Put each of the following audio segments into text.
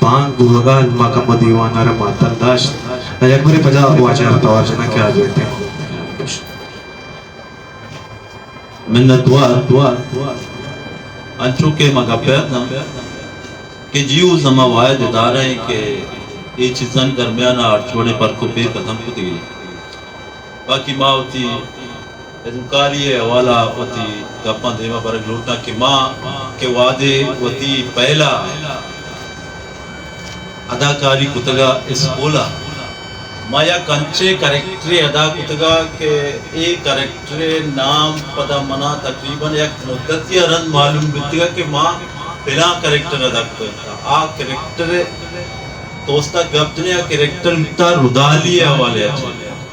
बांग गुवगाल माका दीवाना रे मातन दाश एक बारी पजा वाचन तवाचना क्या देते मिन्नत दुआ अंचो के मगापेर के जीव जमा वायद इदारे के ये चीज़न दरमियान छोड़े पर को पे कदम कुती बाकी माँ होती इनकारी है वाला होती गप्पा देवा पर लोटा के माँ के वादे होती पहला अदाकारी कुतगा इस बोला माया कंचे करेक्टरे अदा कुतगा के एक करेक्टरे नाम पदा मना तकरीबन एक मुद्दतिया रन मालूम बितगा के माँ बिना करेक्टर अदा करता आ करेक्टर दोस्ता गप्तने आ करेक्टर मिता रुदालिया वाले अच्छे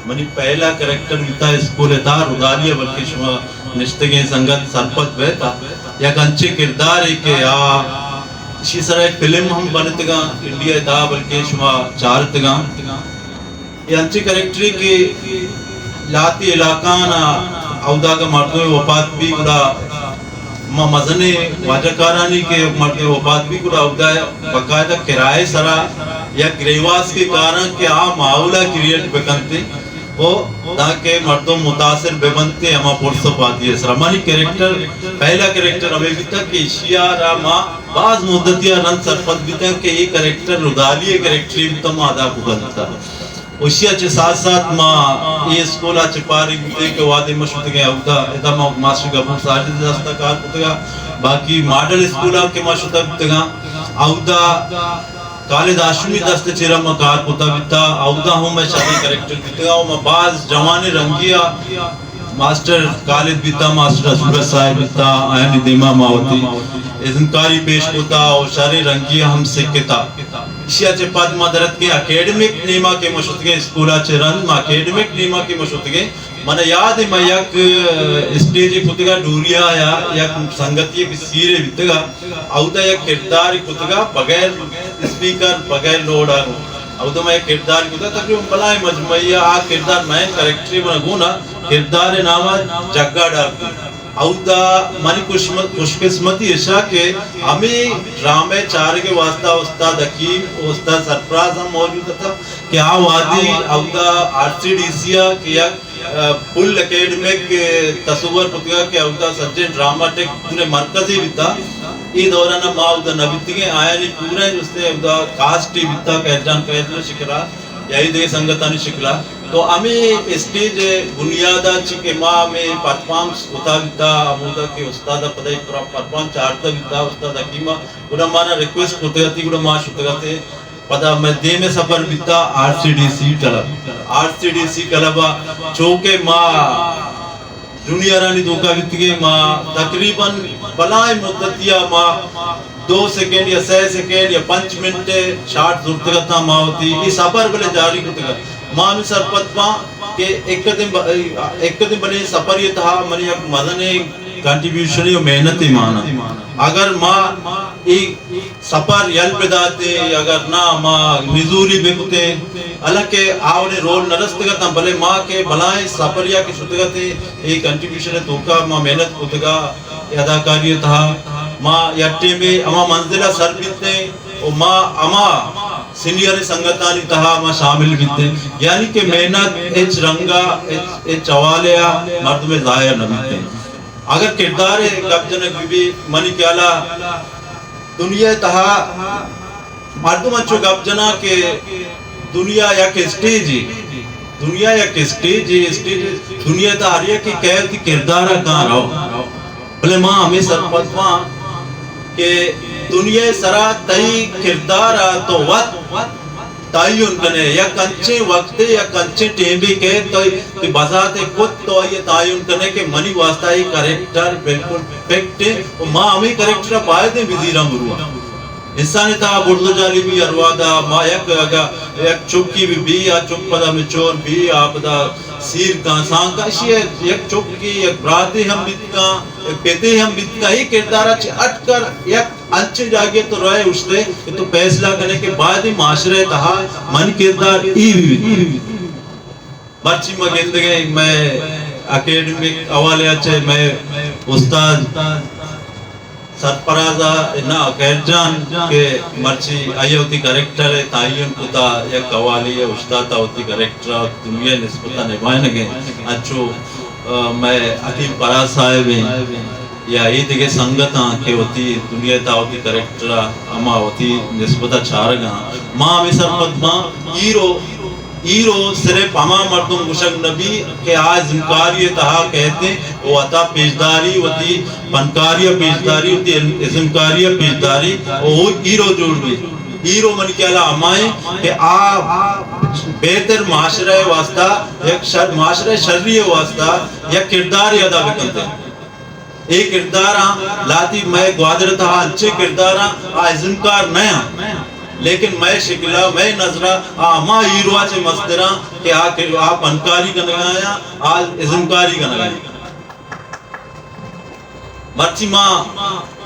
मनी पहला करेक्टर मिता स्कूल था रुदालिया बल्कि शुमा निश्चित संगत सरपत बैठा या कंचे किरदार है के आ इसी तरह फिल्म हम बनतगा इंडिया था बल्कि शुमा चारतगा यांची करेक्टरी की लाती इलाका ना औदा का मर्दों वफात भी कुड़ा मजने वाजकारानी के मर्दों वफात भी कुड़ा औदा बकायदा किराए सरा या ग्रेवास के कारण के आ माहौला क्रिएट बेकंते वो ताकि मर्दों मुतासिर बेबनते हमा पुरसो पाती है श्रमानी कैरेक्टर पहला कैरेक्टर अभी भी तक कि शियारा माँ बाज मुद्दतिया रन सरपत भी तक के ये कैरेक्टर रुदाली कैरेक्टरी भी तम आधा कुगलता उसिया चे साथ साथ माँ ये स्कूला चिपारी गुते के वादे मशहूर गए उदा इधर माँ मास्टर का बहुत सारे दस्ता कार कुतेगा बाकी मॉडल स्कूला के मशहूर कुतेगा उदा काले दाशुमी दस्ते चिरा माँ कार कुता बिता उदा हूँ मैं शादी करेक्टर कुतेगा वो माँ बाज जवाने रंगिया मास्टर काले बिता मास्टर सूरज साहिब बिता आयन दिमा मावती इज़नकारी पेश होता और शारी रंगिया हम सिक्किता इशिया चे पद मदरत के एकेडमिक नीमा के मशुतगे स्कूला चे रन एकेडमिक नीमा के मशुतगे मने याद है मैं एक स्टेज कुतगा डूरिया या एक संगति की सीरे बितगा औदा एक किरदार कुतगा बगैर स्पीकर बगैर लोड औदा मैं किरदार कुतगा तकरीबन बलाए मजमैया आ किरदार मैं करेक्टरी बना गुना किरदार नामा जग्गा डाल औदा मानी खुशकिस्मती ऐसा के हमें ड्रामे चार के वास्ता उस्ताद हकीम उस्ताद सरफराज हम मौजूद था कि आ वादी औदा आरसीडीसीया किया फुल एकेडमिक तस्वर पुतगा के औदा सज्जन ड्रामा टेक पूरे मरकजी बिता ई दौरान माँ उदा नबितिगे आया नहीं पूरे उसने उदा कास्ट ही बिता कहजान कहजन शिकरा यही दे संगतानी शिकला तो हमें स्टेज बुनियादा चिके माँ में परफॉर्मेंस होता बिता अमुदा के उस्ताद पदाई परफॉर्मेंस चारता बिता उस्ताद हकीमा उड़ा माना रिक्वेस्ट होते गती उड़ा माँ शुते गते पदा मैं दे में सफर बिता आरसीडीसी क्लब चौके माँ दुनिया रानी धोखा बितगे माँ तकरीबन बलाए मुद्दतिया माँ 2 सेकंड या 6 सेकंड या 5 मिनट शॉर्ट जुर्तगा था माँ होती ये सफर बले जारी कुतगा माँ में सरपत माँ के एक दिन बने सफर ये था मने एक मदने कंट्रीब्यूशन यो मेहनत ही माना अगर माँ एक सफर यल पेदाते अगर ना माँ निजूरी बेकुते अलग के आवने रोल नरस्त करता भले माँ के भलाए सफरिया के शुतगा थे एक कंट्रीब्यूशन है धोखा माँ मेहनत कुतगा अदाकारी था माँ यट्टे में अमा मंजिला सर बितने और माँ अमा सीनियर संगतानी तहा माँ शामिल बितने यानी कि मेहनत एच रंगा एच चवालिया मर्द में जाया न बितने अगर किरदार है गब्जन बीबी मनी क्याला दुनिया तहा मर्द मचो गब्जना के दुनिया या के स्टेज दुनिया या के स्टेज दुनिया तहारिया की कह थी किरदार कहाँ रहो भले माँ हमें सरपत माँ के दुनिया सरा तई किरदार तो वक्त ताई उनकने या कंचे वक्त या कंचे टेंबी के तो बजाते खुद तो ये ताई उनकने के मनी वास्ता ही करेक्टर बिल्कुल परफेक्ट है और माँ हमें करेक्टर पाए थे विजीरा मुरुआ इंसान था बुर्दो जाली भी अरवादा माँ एक चुपकी भी या चुप पदा में चोर भी आप दा सीर का सांग का इसी एक चुपकी एक ब्रादे हम बितका एक पेदे हम बितका ही किरदार अच्छे अटकर एक अच्छे जागे तो रहे उसने तो फैसला करने के बाद ही माशरे तहा मन किरदार ई भी बच्ची मगेंदे मैं एकेडमिक हवाले अच्छे मैं उस्ताद सरपराजा ना कैरजान के मर्ची आई होती करेक्टर है तायन कुता या कवाली या उस्ताद होती करेक्टर दुनिया निस्बता निभाने के अच्छो मैं अकील परा साहिब या ये दिखे संगत के होती दुनिया ता होती करेक्टर अमा होती निस्बता चारगा माँ में सरपत माँ ईरो सिर्फ अमा मर्दुम गुशक नबी के आज इनकारी तहा कहते वो अता पेशदारी होती बनकारिया पेशदारी होती इज़मकारिया पेशदारी वो ईरो जोड़ भी ईरो मन के अला अमाए कि आप बेहतर माशरे वास्ता एक माशरे शर्रिय वास्ता या किरदार अदा करते एक किरदार लाती मैं ग्वादर था अच्छे किरदार आ इज़मकार नया लेकिन मैं शिकला मैं नजरा आमा हीरोआ से मस्तरा कि आ बनकारी का लगाया आ इज़मकारी का लगाया मर्ची माँ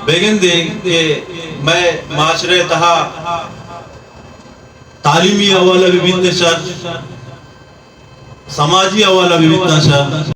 बेगन दे कि मैं माशरे तहा तालीमी हवाला विभिन्न शर समाजी हवाला विभिन्न शर